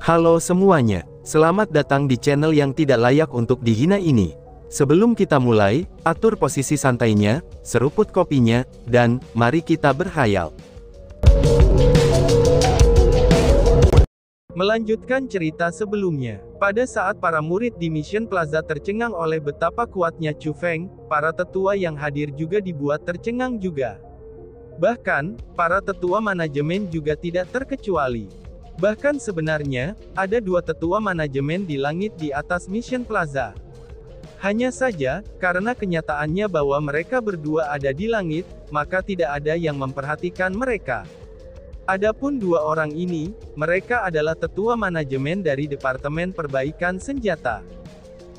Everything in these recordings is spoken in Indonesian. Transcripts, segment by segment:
Halo semuanya, selamat datang di channel yang tidak layak untuk dihina ini. Sebelum kita mulai, atur posisi santainya, seruput kopinya, dan mari kita berhayal. Melanjutkan cerita sebelumnya, pada saat para murid di Mission Plaza tercengang oleh betapa kuatnya Chu Feng, para tetua yang hadir juga dibuat tercengang juga. Bahkan, para tetua manajemen juga tidak terkecuali. Bahkan sebenarnya, ada dua tetua manajemen di langit di atas Mission Plaza. Hanya saja, karena kenyataannya bahwa mereka berdua ada di langit, maka tidak ada yang memperhatikan mereka. Adapun dua orang ini, mereka adalah tetua manajemen dari Departemen Perbaikan Senjata.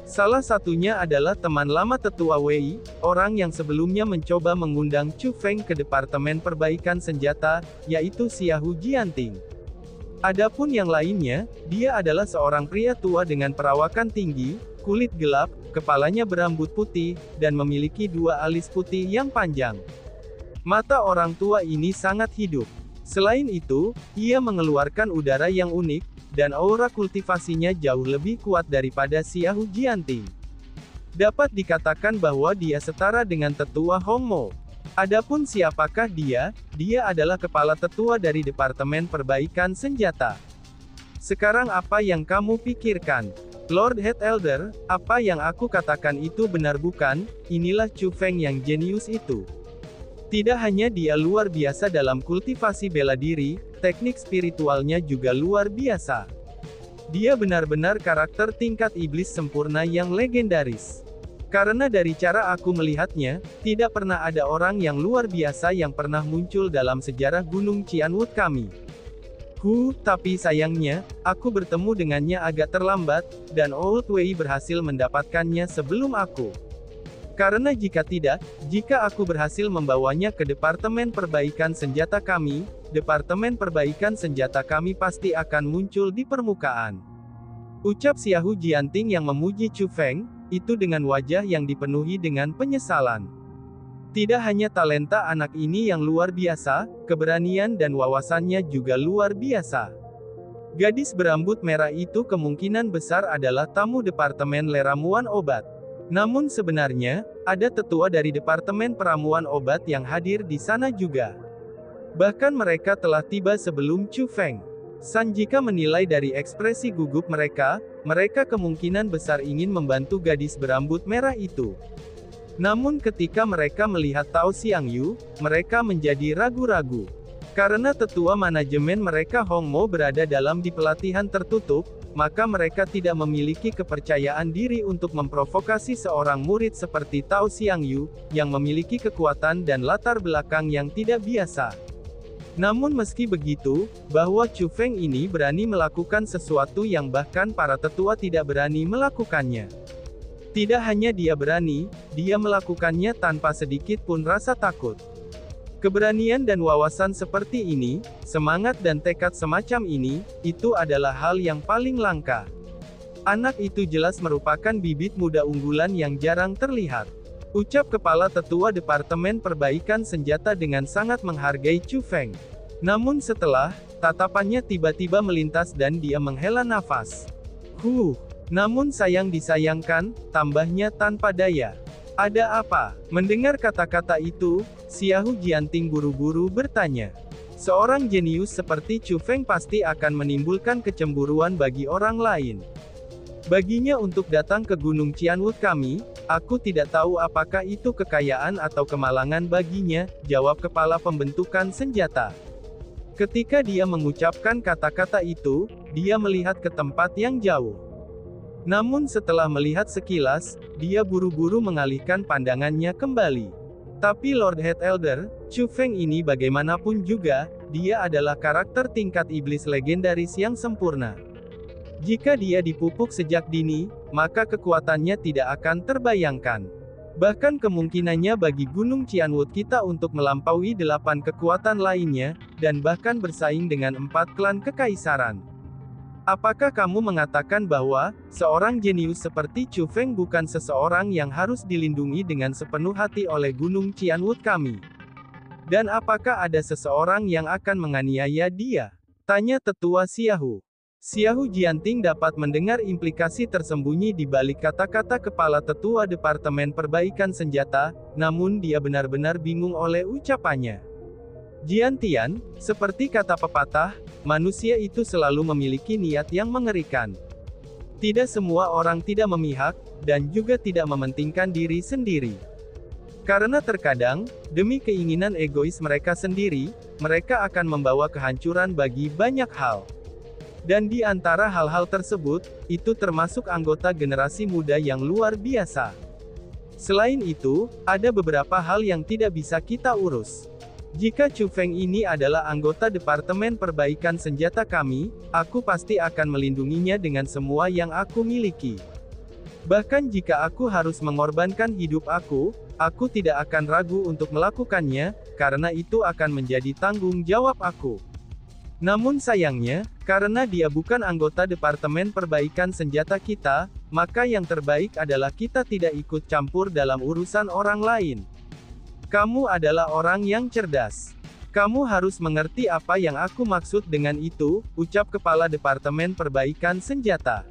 Salah satunya adalah teman lama tetua Wei, orang yang sebelumnya mencoba mengundang Chu Feng ke Departemen Perbaikan Senjata, yaitu Xiaohu Jianting. Adapun yang lainnya, dia adalah seorang pria tua dengan perawakan tinggi, kulit gelap, kepalanya berambut putih, dan memiliki dua alis putih yang panjang. Mata orang tua ini sangat hidup. Selain itu, ia mengeluarkan udara yang unik, dan aura kultivasinya jauh lebih kuat daripada Xiaohu Jianting. Dapat dikatakan bahwa dia setara dengan tetua Hongmo. Adapun siapakah dia? Dia adalah kepala tetua dari Departemen Perbaikan Senjata. Sekarang apa yang kamu pikirkan? Lord Head Elder, apa yang aku katakan itu benar bukan? Inilah Chu Feng yang jenius itu. Tidak hanya dia luar biasa dalam kultivasi bela diri, teknik spiritualnya juga luar biasa. Dia benar-benar karakter tingkat iblis sempurna yang legendaris. Karena dari cara aku melihatnya, tidak pernah ada orang yang luar biasa yang pernah muncul dalam sejarah Gunung Qianwood kami. Tapi sayangnya, aku bertemu dengannya agak terlambat, dan Old Wei berhasil mendapatkannya sebelum aku. Karena jika tidak, jika aku berhasil membawanya ke Departemen Perbaikan Senjata kami, Departemen Perbaikan Senjata kami pasti akan muncul di permukaan. Ucap Xiaohu Jianting yang memuji Chu Feng, itu dengan wajah yang dipenuhi dengan penyesalan. Tidak hanya talenta anak ini yang luar biasa, keberanian dan wawasannya juga luar biasa. Gadis berambut merah itu kemungkinan besar adalah tamu Departemen Leramuan Obat. Namun sebenarnya, ada tetua dari Departemen Peramuan Obat yang hadir di sana juga. Bahkan mereka telah tiba sebelum Chu Feng. Sanjika menilai dari ekspresi gugup mereka kemungkinan besar ingin membantu gadis berambut merah itu. Namun ketika mereka melihat Tao Xiangyu, mereka menjadi ragu-ragu. Karena tetua manajemen mereka Hongmo berada dalam di pelatihan tertutup, maka mereka tidak memiliki kepercayaan diri untuk memprovokasi seorang murid seperti Tao Xiangyu, yang memiliki kekuatan dan latar belakang yang tidak biasa. Namun meski begitu, bahwa Chu Feng ini berani melakukan sesuatu yang bahkan para tetua tidak berani melakukannya. Tidak hanya dia berani, dia melakukannya tanpa sedikit pun rasa takut. Keberanian dan wawasan seperti ini, semangat dan tekad semacam ini, itu adalah hal yang paling langka. Anak itu jelas merupakan bibit muda unggulan yang jarang terlihat. Ucap kepala tetua Departemen Perbaikan Senjata dengan sangat menghargai Chu Feng. Namun setelah, tatapannya tiba-tiba melintas dan dia menghela nafas. Namun disayangkan, tambahnya tanpa daya. Ada apa? Mendengar kata-kata itu, Xiaohu Jianting buru-buru bertanya. Seorang jenius seperti Chu Feng pasti akan menimbulkan kecemburuan bagi orang lain. Baginya untuk datang ke Gunung Qianwood kami, aku tidak tahu apakah itu kekayaan atau kemalangan baginya, jawab kepala pembentukan senjata. Ketika dia mengucapkan kata-kata itu, dia melihat ke tempat yang jauh. Namun setelah melihat sekilas, dia buru-buru mengalihkan pandangannya kembali. Tapi Lord Head Elder, Chu Feng ini bagaimanapun juga, dia adalah karakter tingkat iblis legendaris yang sempurna. Jika dia dipupuk sejak dini, maka kekuatannya tidak akan terbayangkan. Bahkan kemungkinannya bagi Gunung Qianwood kita untuk melampaui 8 kekuatan lainnya, dan bahkan bersaing dengan 4 klan kekaisaran. Apakah kamu mengatakan bahwa, seorang jenius seperti Chu Feng bukan seseorang yang harus dilindungi dengan sepenuh hati oleh Gunung Qianwood kami? Dan apakah ada seseorang yang akan menganiaya dia? Tanya tetua Xiaohu. Xiahou Jianting dapat mendengar implikasi tersembunyi di balik kata-kata kepala tetua Departemen Perbaikan Senjata, namun dia benar-benar bingung oleh ucapannya. Jiantian, seperti kata pepatah, manusia itu selalu memiliki niat yang mengerikan. Tidak semua orang tidak memihak, dan juga tidak mementingkan diri sendiri. Karena terkadang, demi keinginan egois mereka sendiri, mereka akan membawa kehancuran bagi banyak hal. Dan di antara hal-hal tersebut, itu termasuk anggota generasi muda yang luar biasa. Selain itu, ada beberapa hal yang tidak bisa kita urus. Jika Chu Feng ini adalah anggota Departemen Perbaikan Senjata kami, aku pasti akan melindunginya dengan semua yang aku miliki. Bahkan jika aku harus mengorbankan hidup aku tidak akan ragu untuk melakukannya, karena itu akan menjadi tanggung jawab aku. Namun sayangnya, karena dia bukan anggota Departemen Perbaikan Senjata kita, maka yang terbaik adalah kita tidak ikut campur dalam urusan orang lain. Kamu adalah orang yang cerdas. Kamu harus mengerti apa yang aku maksud dengan itu, ucap Kepala Departemen Perbaikan Senjata.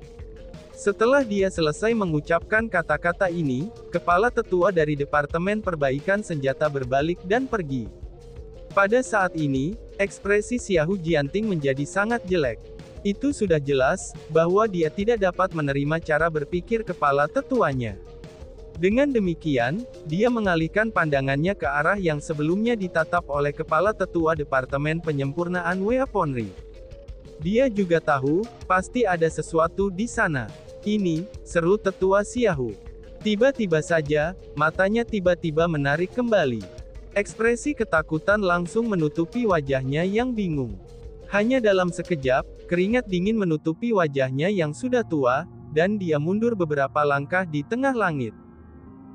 Setelah dia selesai mengucapkan kata-kata ini, Kepala Tetua dari Departemen Perbaikan Senjata berbalik dan pergi. Pada saat ini, ekspresi Xiahou Jianting menjadi sangat jelek. Itu sudah jelas, bahwa dia tidak dapat menerima cara berpikir kepala tetuanya. Dengan demikian, dia mengalihkan pandangannya ke arah yang sebelumnya ditatap oleh Kepala Tetua Departemen Penyempurnaan Weaponry. Dia juga tahu, pasti ada sesuatu di sana. Ini, seru Tetua Xiahou. Tiba-tiba saja, matanya tiba-tiba menarik kembali. Ekspresi ketakutan langsung menutupi wajahnya yang bingung. Hanya dalam sekejap, keringat dingin menutupi wajahnya yang sudah tua, dan dia mundur beberapa langkah di tengah langit.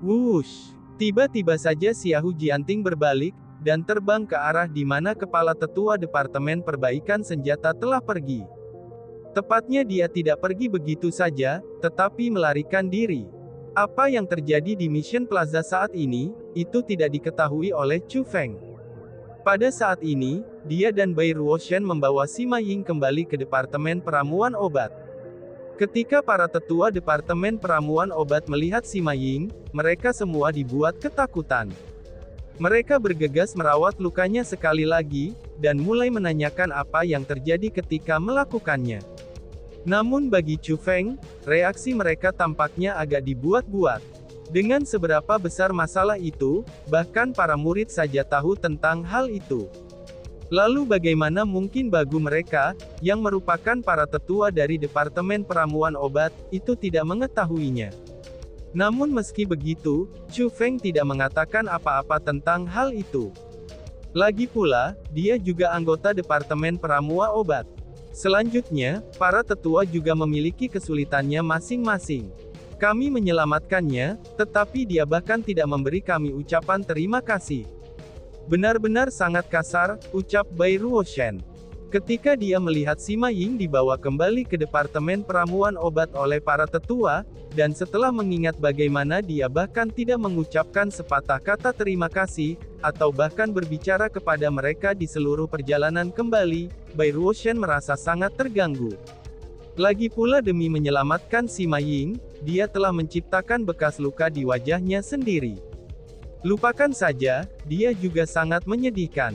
Wush! Tiba-tiba saja Xiahou Jianting berbalik, dan terbang ke arah di mana Kepala Tetua Departemen Perbaikan Senjata telah pergi. Tepatnya dia tidak pergi begitu saja, tetapi melarikan diri. Apa yang terjadi di Mission Plaza saat ini, itu tidak diketahui oleh Chu Feng. Pada saat ini, dia dan Bai Ruoshan membawa Sima Ying kembali ke Departemen Peramuan Obat. Ketika para tetua Departemen Peramuan Obat melihat Sima Ying, mereka semua dibuat ketakutan. Mereka bergegas merawat lukanya sekali lagi, dan mulai menanyakan apa yang terjadi ketika melakukannya. Namun bagi Chu Feng, reaksi mereka tampaknya agak dibuat-buat. Dengan seberapa besar masalah itu, bahkan para murid saja tahu tentang hal itu. Lalu bagaimana mungkin bagu mereka, yang merupakan para tetua dari Departemen Peramuan Obat, itu tidak mengetahuinya. Namun meski begitu, Chu Feng tidak mengatakan apa-apa tentang hal itu. Lagi pula, dia juga anggota Departemen Peramuan Obat. Selanjutnya, para tetua juga memiliki kesulitannya masing-masing. Kami menyelamatkannya, tetapi dia bahkan tidak memberi kami ucapan terima kasih. Benar-benar sangat kasar, ucap Bai Ruoshan. Ketika dia melihat Sima Ying dibawa kembali ke Departemen Peramuan Obat oleh para tetua, dan setelah mengingat bagaimana dia bahkan tidak mengucapkan sepatah kata terima kasih, atau bahkan berbicara kepada mereka di seluruh perjalanan kembali, Bai Ruoshan merasa sangat terganggu. Lagi pula demi menyelamatkan Sima Ying, dia telah menciptakan bekas luka di wajahnya sendiri. Lupakan saja, dia juga sangat menyedihkan.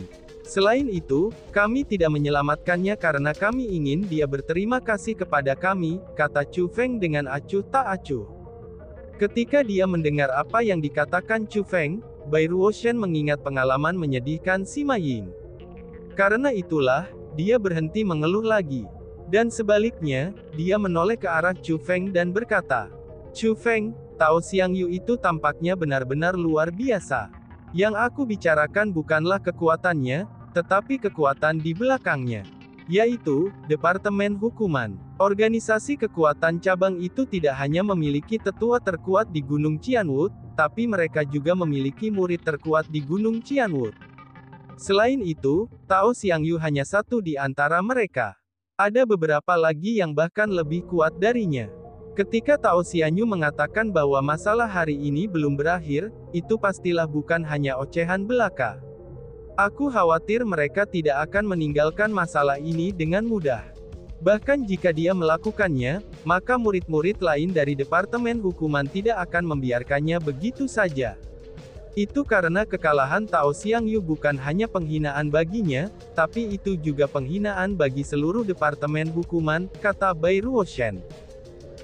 Selain itu, kami tidak menyelamatkannya karena kami ingin dia berterima kasih kepada kami, kata Chu Feng dengan acuh tak acuh. Ketika dia mendengar apa yang dikatakan Chu Feng, Bai Ruoshan mengingat pengalaman menyedihkan Sima Ying. Karena itulah, dia berhenti mengeluh lagi. Dan sebaliknya, dia menoleh ke arah Chu Feng dan berkata, Chu Feng, Tao Xiangyu itu tampaknya benar-benar luar biasa. Yang aku bicarakan bukanlah kekuatannya, tetapi kekuatan di belakangnya. Yaitu, Departemen Hukuman. Organisasi kekuatan cabang itu tidak hanya memiliki tetua terkuat di Gunung Qianwood, tapi mereka juga memiliki murid terkuat di Gunung Qianwood. Selain itu, Tao Xiangyu hanya satu di antara mereka. Ada beberapa lagi yang bahkan lebih kuat darinya. Ketika Tao Xiangyu mengatakan bahwa masalah hari ini belum berakhir, itu pastilah bukan hanya ocehan belaka. Aku khawatir mereka tidak akan meninggalkan masalah ini dengan mudah. Bahkan jika dia melakukannya, maka murid-murid lain dari Departemen Hukuman tidak akan membiarkannya begitu saja. Itu karena kekalahan Tao Xiangyu bukan hanya penghinaan baginya, tapi itu juga penghinaan bagi seluruh Departemen Hukuman, kata Bai Ruoshen.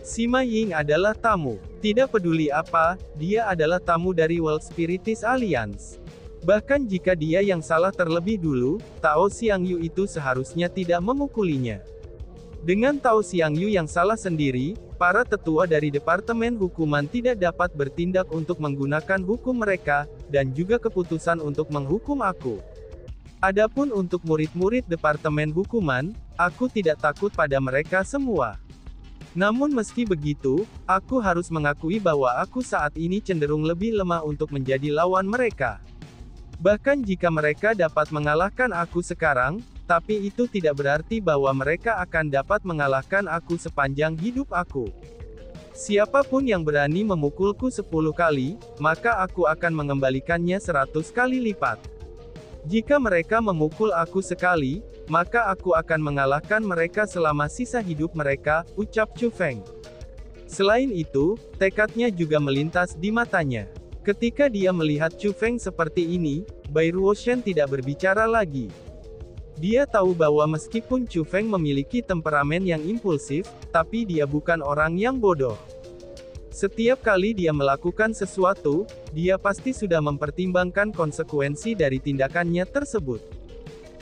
Sima Ying adalah tamu. Tidak peduli apa, dia adalah tamu dari World Spiritist Alliance. Bahkan jika dia yang salah terlebih dulu, Tao Xiangyu itu seharusnya tidak memukulinya. Dengan Tao Xiangyu yang salah sendiri, para tetua dari Departemen Hukuman tidak dapat bertindak untuk menggunakan hukum mereka, dan juga keputusan untuk menghukum aku. Adapun untuk murid-murid Departemen Hukuman, aku tidak takut pada mereka semua. Namun meski begitu, aku harus mengakui bahwa aku saat ini cenderung lebih lemah untuk menjadi lawan mereka. Bahkan jika mereka dapat mengalahkan aku sekarang, tapi itu tidak berarti bahwa mereka akan dapat mengalahkan aku sepanjang hidup aku. Siapapun yang berani memukulku 10 kali, maka aku akan mengembalikannya 100 kali lipat. Jika mereka memukul aku sekali, maka aku akan mengalahkan mereka selama sisa hidup mereka, ucap Chu Feng. Selain itu, tekadnya juga melintas di matanya. Ketika dia melihat Chu Feng seperti ini, Bai Ruoshen tidak berbicara lagi. Dia tahu bahwa meskipun Chu Feng memiliki temperamen yang impulsif, tapi dia bukan orang yang bodoh. Setiap kali dia melakukan sesuatu, dia pasti sudah mempertimbangkan konsekuensi dari tindakannya tersebut.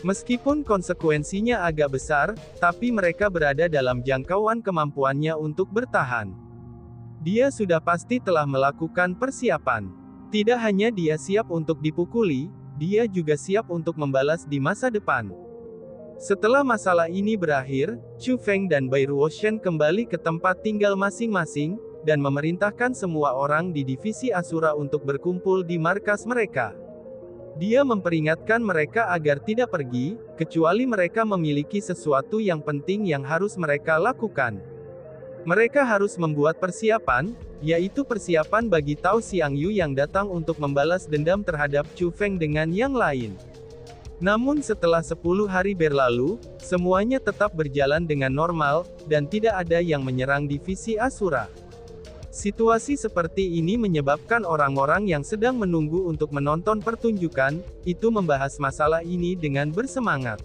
Meskipun konsekuensinya agak besar, tapi mereka berada dalam jangkauan kemampuannya untuk bertahan. Dia sudah pasti telah melakukan persiapan. Tidak hanya dia siap untuk dipukuli, dia juga siap untuk membalas di masa depan. Setelah masalah ini berakhir, Chu Feng dan Bai Ruoshen kembali ke tempat tinggal masing-masing, dan memerintahkan semua orang di divisi Asura untuk berkumpul di markas mereka. Dia memperingatkan mereka agar tidak pergi, kecuali mereka memiliki sesuatu yang penting yang harus mereka lakukan. Mereka harus membuat persiapan, yaitu persiapan bagi Tao Xiangyu yang datang untuk membalas dendam terhadap Chu Feng dengan yang lain. Namun setelah 10 hari berlalu, semuanya tetap berjalan dengan normal, dan tidak ada yang menyerang divisi Asura. Situasi seperti ini menyebabkan orang-orang yang sedang menunggu untuk menonton pertunjukan, itu membahas masalah ini dengan bersemangat.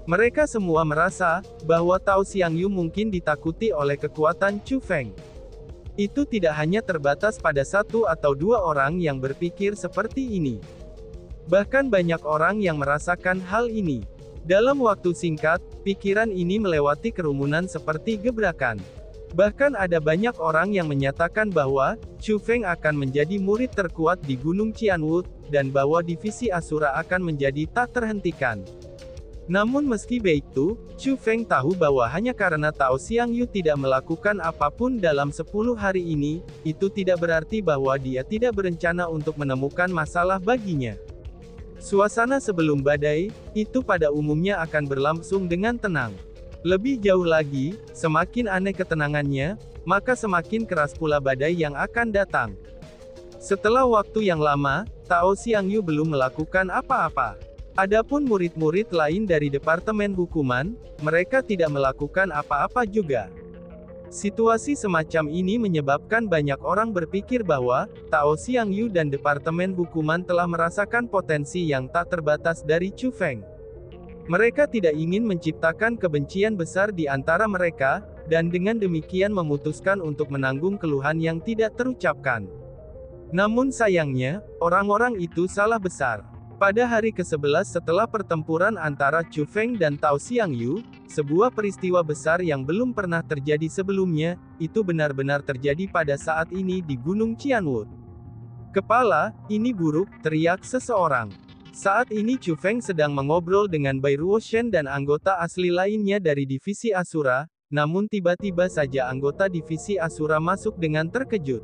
Mereka semua merasa, bahwa Tao Xiangyu mungkin ditakuti oleh kekuatan Chu Feng. Itu tidak hanya terbatas pada 1 atau 2 orang yang berpikir seperti ini. Bahkan banyak orang yang merasakan hal ini. Dalam waktu singkat, pikiran ini melewati kerumunan seperti gebrakan. Bahkan ada banyak orang yang menyatakan bahwa Chu Feng akan menjadi murid terkuat di Gunung Qianwu, dan bahwa divisi Asura akan menjadi tak terhentikan. Namun meski begitu, Chu Feng tahu bahwa hanya karena Tao Xiangyu tidak melakukan apapun dalam 10 hari ini, itu tidak berarti bahwa dia tidak berencana untuk menemukan masalah baginya. Suasana sebelum badai, itu pada umumnya akan berlangsung dengan tenang. Lebih jauh lagi, semakin aneh ketenangannya, maka semakin keras pula badai yang akan datang. Setelah waktu yang lama, Tao Xiangyu belum melakukan apa-apa. Adapun murid-murid lain dari Departemen Hukuman, mereka tidak melakukan apa-apa juga. Situasi semacam ini menyebabkan banyak orang berpikir bahwa Tao Xiangyu dan Departemen Hukuman telah merasakan potensi yang tak terbatas dari Chu Feng. Mereka tidak ingin menciptakan kebencian besar di antara mereka, dan dengan demikian memutuskan untuk menanggung keluhan yang tidak terucapkan. Namun sayangnya, orang-orang itu salah besar. Pada hari ke-11 setelah pertempuran antara Chu Feng dan Tao Xiangyu, sebuah peristiwa besar yang belum pernah terjadi sebelumnya, itu benar-benar terjadi pada saat ini di Gunung Qianwu. Kepala, ini buruk, teriak seseorang. Saat ini Chu Feng sedang mengobrol dengan Bai Ruoshen dan anggota asli lainnya dari divisi Asura, namun tiba-tiba saja anggota divisi Asura masuk dengan terkejut.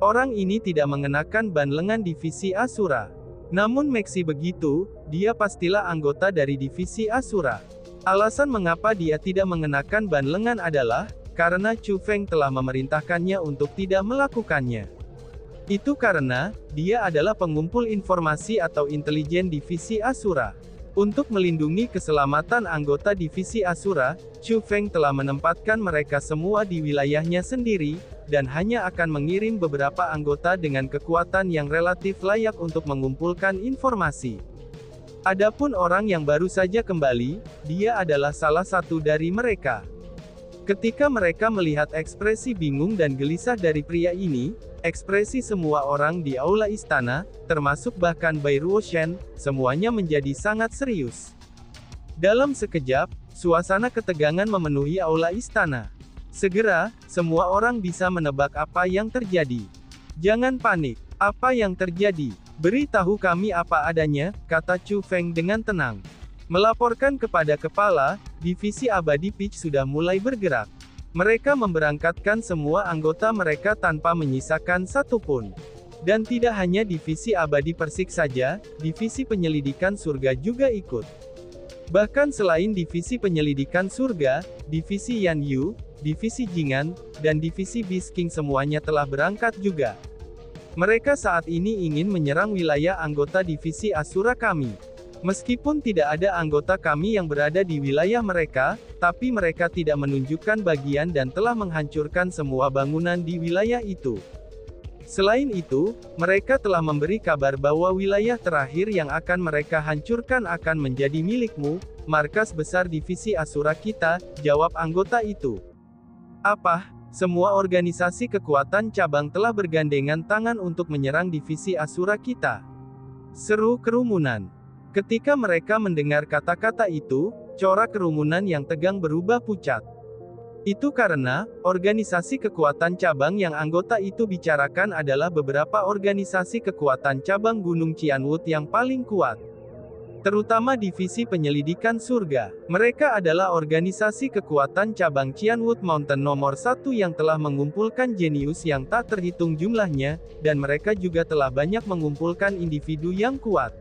Orang ini tidak mengenakan ban lengan divisi Asura. Namun meski begitu, dia pastilah anggota dari divisi Asura. Alasan mengapa dia tidak mengenakan ban lengan adalah, karena Chu Feng telah memerintahkannya untuk tidak melakukannya. Itu karena, dia adalah pengumpul informasi atau intelijen divisi Asura. Untuk melindungi keselamatan anggota divisi Asura, Chu Feng telah menempatkan mereka semua di wilayahnya sendiri, dan hanya akan mengirim beberapa anggota dengan kekuatan yang relatif layak untuk mengumpulkan informasi. Adapun orang yang baru saja kembali, dia adalah salah satu dari mereka. Ketika mereka melihat ekspresi bingung dan gelisah dari pria ini, ekspresi semua orang di aula istana, termasuk bahkan Bai Ruoshan, semuanya menjadi sangat serius. Dalam sekejap, suasana ketegangan memenuhi aula istana. Segera, semua orang bisa menebak apa yang terjadi. Jangan panik. Apa yang terjadi? Beritahu kami apa adanya, kata Chu Feng dengan tenang. Melaporkan kepada kepala, divisi abadi Peach sudah mulai bergerak. Mereka memberangkatkan semua anggota mereka tanpa menyisakan satupun. Dan tidak hanya divisi abadi Persik saja, divisi penyelidikan surga juga ikut. Bahkan selain divisi penyelidikan surga, divisi Yan Yu, divisi Jingan, dan divisi Beast King semuanya telah berangkat juga. Mereka saat ini ingin menyerang wilayah anggota divisi Asura kami. Meskipun tidak ada anggota kami yang berada di wilayah mereka, tapi mereka tidak menunjukkan bagian dan telah menghancurkan semua bangunan di wilayah itu. Selain itu, mereka telah memberi kabar bahwa wilayah terakhir yang akan mereka hancurkan akan menjadi milikmu, markas besar divisi Asura kita, jawab anggota itu. Apa? Semua organisasi kekuatan cabang telah bergandengan tangan untuk menyerang divisi Asura kita. Seru kerumunan. Ketika mereka mendengar kata-kata itu, corak kerumunan yang tegang berubah pucat. Itu karena, organisasi kekuatan cabang yang anggota itu bicarakan adalah beberapa organisasi kekuatan cabang Gunung Qianwood yang paling kuat. Terutama divisi penyelidikan surga. Mereka adalah organisasi kekuatan cabang Qianwood Mountain nomor 1 yang telah mengumpulkan jenius yang tak terhitung jumlahnya, dan mereka juga telah banyak mengumpulkan individu yang kuat.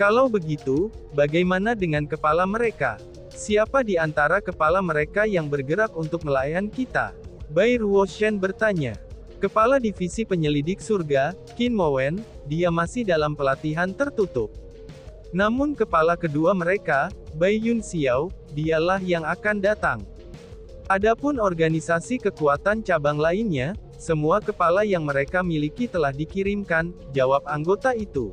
Kalau begitu, bagaimana dengan kepala mereka? Siapa di antara kepala mereka yang bergerak untuk melayan kita? Bai Ruoshan bertanya. Kepala divisi penyelidik surga, Qin Mowen, dia masih dalam pelatihan tertutup. Namun kepala kedua mereka, Bai Yun Xiao, dialah yang akan datang. Adapun organisasi kekuatan cabang lainnya, semua kepala yang mereka miliki telah dikirimkan, jawab anggota itu.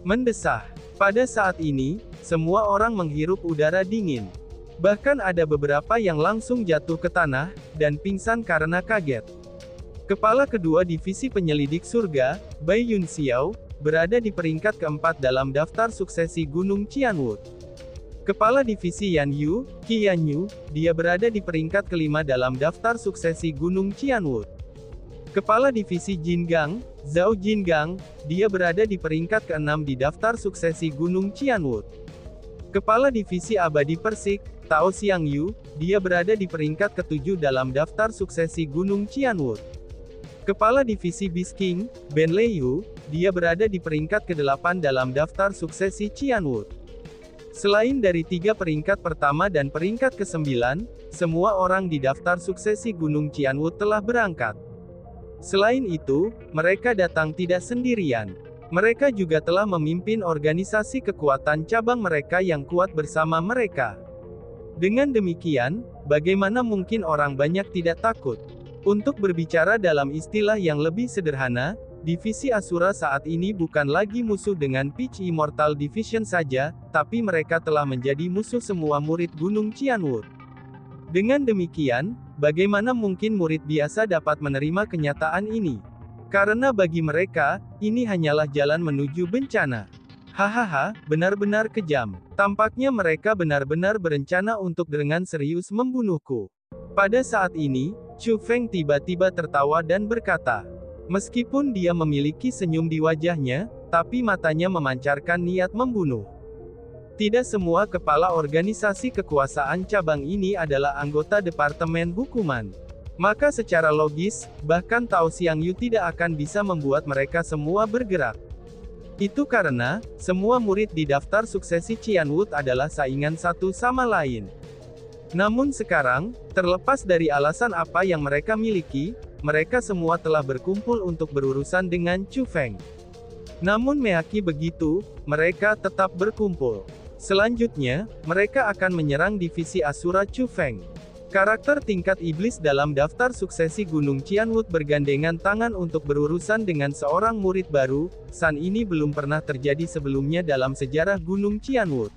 Mendesah. Pada saat ini, semua orang menghirup udara dingin. Bahkan ada beberapa yang langsung jatuh ke tanah, dan pingsan karena kaget. Kepala kedua divisi penyelidik surga, Bai Yun Xiao, berada di peringkat keempat dalam daftar suksesi Gunung Qianwood. Kepala divisi Yan Yu, Qi Yan Yu, dia berada di peringkat kelima dalam daftar suksesi Gunung Qianwood. Kepala divisi Jingang, Zhao Jingang, dia berada di peringkat ke-6 di daftar suksesi Gunung Qianwood. Kepala divisi abadi Persik, Tao Xiangyu, dia berada di peringkat ke-7 dalam daftar suksesi Gunung Qianwood. Kepala divisi Beast King, Ben Leiyu, dia berada di peringkat ke-8 dalam daftar suksesi Qianwood. Selain dari 3 peringkat pertama dan peringkat ke-9, semua orang di daftar suksesi Gunung Qianwood telah berangkat. Selain itu, mereka datang tidak sendirian. Mereka juga telah memimpin organisasi kekuatan cabang mereka yang kuat bersama mereka. Dengan demikian, bagaimana mungkin orang banyak tidak takut? Untuk berbicara dalam istilah yang lebih sederhana, divisi Asura saat ini bukan lagi musuh dengan Peach Immortal Division saja, tapi mereka telah menjadi musuh semua murid Gunung Qianwood. Dengan demikian, bagaimana mungkin murid biasa dapat menerima kenyataan ini? Karena bagi mereka, ini hanyalah jalan menuju bencana. Hahaha, benar-benar kejam. Tampaknya mereka benar-benar berencana untuk dengan serius membunuhku. Pada saat ini, Chu Feng tiba-tiba tertawa dan berkata, meskipun dia memiliki senyum di wajahnya, tapi matanya memancarkan niat membunuh. Tidak semua kepala organisasi kekuasaan cabang ini adalah anggota Departemen Hukuman. Maka secara logis, bahkan Tao Xiangyu tidak akan bisa membuat mereka semua bergerak. Itu karena, semua murid di daftar suksesi Qianwood adalah saingan satu sama lain. Namun sekarang, terlepas dari alasan apa yang mereka miliki, mereka semua telah berkumpul untuk berurusan dengan Chu Feng. Namun meaki begitu, mereka tetap berkumpul. Selanjutnya, mereka akan menyerang divisi Asura Chu Feng. Karakter tingkat iblis dalam daftar suksesi Gunung Qianwood bergandengan tangan untuk berurusan dengan seorang murid baru. San ini belum pernah terjadi sebelumnya dalam sejarah Gunung Qianwood.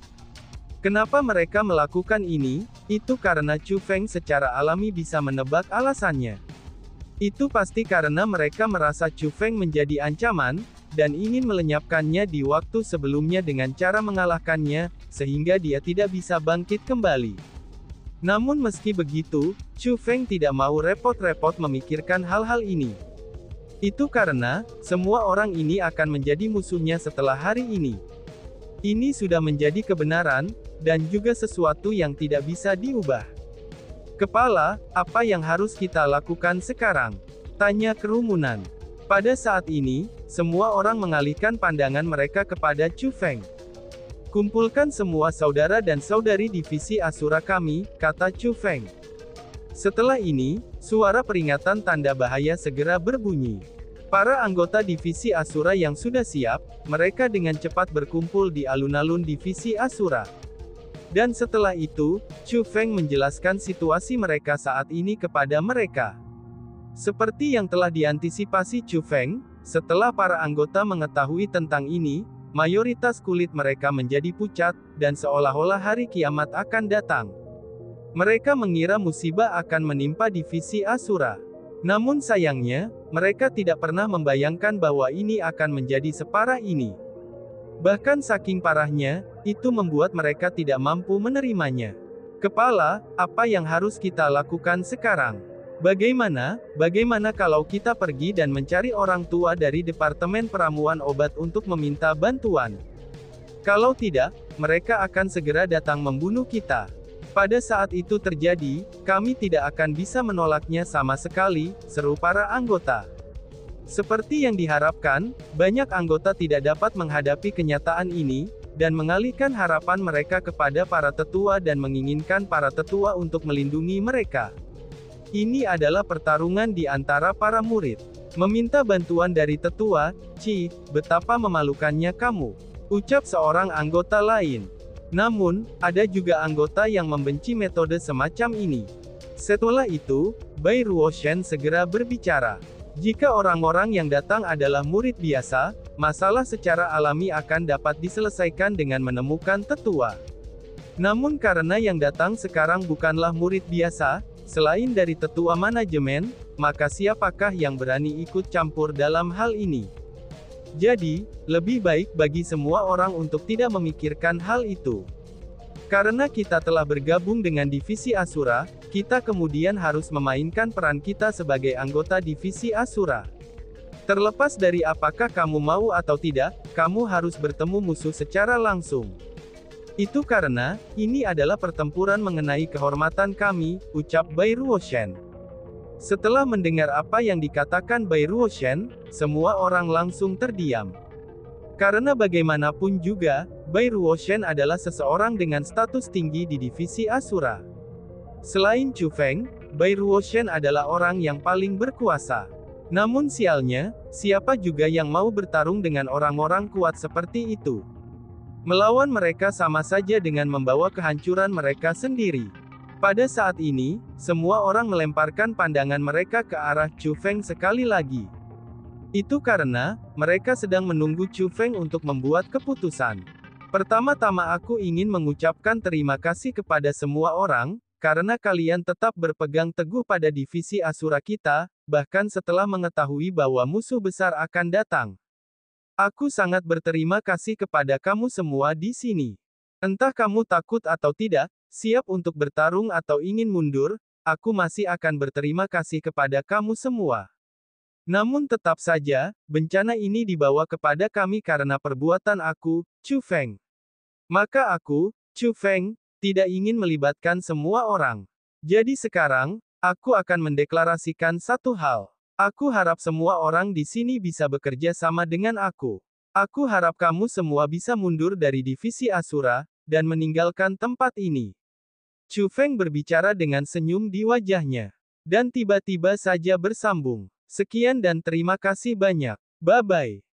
Kenapa mereka melakukan ini? Itu karena Chu Feng secara alami bisa menebak alasannya. Itu pasti karena mereka merasa Chu Feng menjadi ancaman, dan ingin melenyapkannya di waktu sebelumnya dengan cara mengalahkannya, sehingga dia tidak bisa bangkit kembali. Namun meski begitu, Chu Feng tidak mau repot-repot memikirkan hal-hal ini. Itu karena, semua orang ini akan menjadi musuhnya setelah hari ini. Ini sudah menjadi kebenaran, dan juga sesuatu yang tidak bisa diubah. Kepala, apa yang harus kita lakukan sekarang? Tanya kerumunan. Pada saat ini, semua orang mengalihkan pandangan mereka kepada Chu Feng. Kumpulkan semua saudara dan saudari divisi Asura kami, kata Chu Feng. Setelah ini, suara peringatan tanda bahaya segera berbunyi. Para anggota divisi Asura yang sudah siap, mereka dengan cepat berkumpul di alun-alun divisi Asura. Dan setelah itu, Chu Feng menjelaskan situasi mereka saat ini kepada mereka. Seperti yang telah diantisipasi Chu Feng, setelah para anggota mengetahui tentang ini, mayoritas kulit mereka menjadi pucat, dan seolah-olah hari kiamat akan datang. Mereka mengira musibah akan menimpa divisi Asura. Namun sayangnya, mereka tidak pernah membayangkan bahwa ini akan menjadi separah ini. Bahkan saking parahnya, itu membuat mereka tidak mampu menerimanya. Kepala, apa yang harus kita lakukan sekarang? Bagaimana kalau kita pergi dan mencari orang tua dari Departemen Peramuan Obat untuk meminta bantuan? Kalau tidak, mereka akan segera datang membunuh kita. Pada saat itu terjadi, kami tidak akan bisa menolaknya sama sekali, seru para anggota. Seperti yang diharapkan, banyak anggota tidak dapat menghadapi kenyataan ini, dan mengalihkan harapan mereka kepada para tetua dan menginginkan para tetua untuk melindungi mereka. Ini adalah pertarungan di antara para murid. Meminta bantuan dari tetua, "Ci, betapa memalukannya kamu," ucap seorang anggota lain. Namun, ada juga anggota yang membenci metode semacam ini. Setelah itu, Bai Ruoshen segera berbicara. Jika orang-orang yang datang adalah murid biasa, masalah secara alami akan dapat diselesaikan dengan menemukan tetua. Namun karena yang datang sekarang bukanlah murid biasa, selain dari tetua manajemen, maka siapakah yang berani ikut campur dalam hal ini? Jadi, lebih baik bagi semua orang untuk tidak memikirkan hal itu. Karena kita telah bergabung dengan divisi Asura, kita kemudian harus memainkan peran kita sebagai anggota divisi Asura. Terlepas dari apakah kamu mau atau tidak, kamu harus bertemu musuh secara langsung. Itu karena, ini adalah pertempuran mengenai kehormatan kami, ucap Bai Ruoshen. Setelah mendengar apa yang dikatakan Bai Ruoshen, semua orang langsung terdiam. Karena bagaimanapun juga, Bai Ruoshen adalah seseorang dengan status tinggi di divisi Asura. Selain Chu Feng, Bai Ruoshen adalah orang yang paling berkuasa. Namun sialnya, siapa juga yang mau bertarung dengan orang-orang kuat seperti itu? Melawan mereka sama saja dengan membawa kehancuran mereka sendiri. Pada saat ini, semua orang melemparkan pandangan mereka ke arah Chu Feng sekali lagi. Itu karena, mereka sedang menunggu Chu Feng untuk membuat keputusan. Pertama-tama aku ingin mengucapkan terima kasih kepada semua orang, karena kalian tetap berpegang teguh pada divisi Asura kita, bahkan setelah mengetahui bahwa musuh besar akan datang. Aku sangat berterima kasih kepada kamu semua di sini. Entah kamu takut atau tidak, siap untuk bertarung atau ingin mundur, aku masih akan berterima kasih kepada kamu semua. Namun tetap saja, bencana ini dibawa kepada kami karena perbuatan aku, Chu Feng. Maka aku, Chu Feng, tidak ingin melibatkan semua orang. Jadi sekarang, aku akan mendeklarasikan satu hal. Aku harap semua orang di sini bisa bekerja sama dengan aku. Aku harap kamu semua bisa mundur dari divisi Asura, dan meninggalkan tempat ini. Chu Feng berbicara dengan senyum di wajahnya. Dan tiba-tiba saja bersambung. Sekian dan terima kasih banyak. Bye-bye.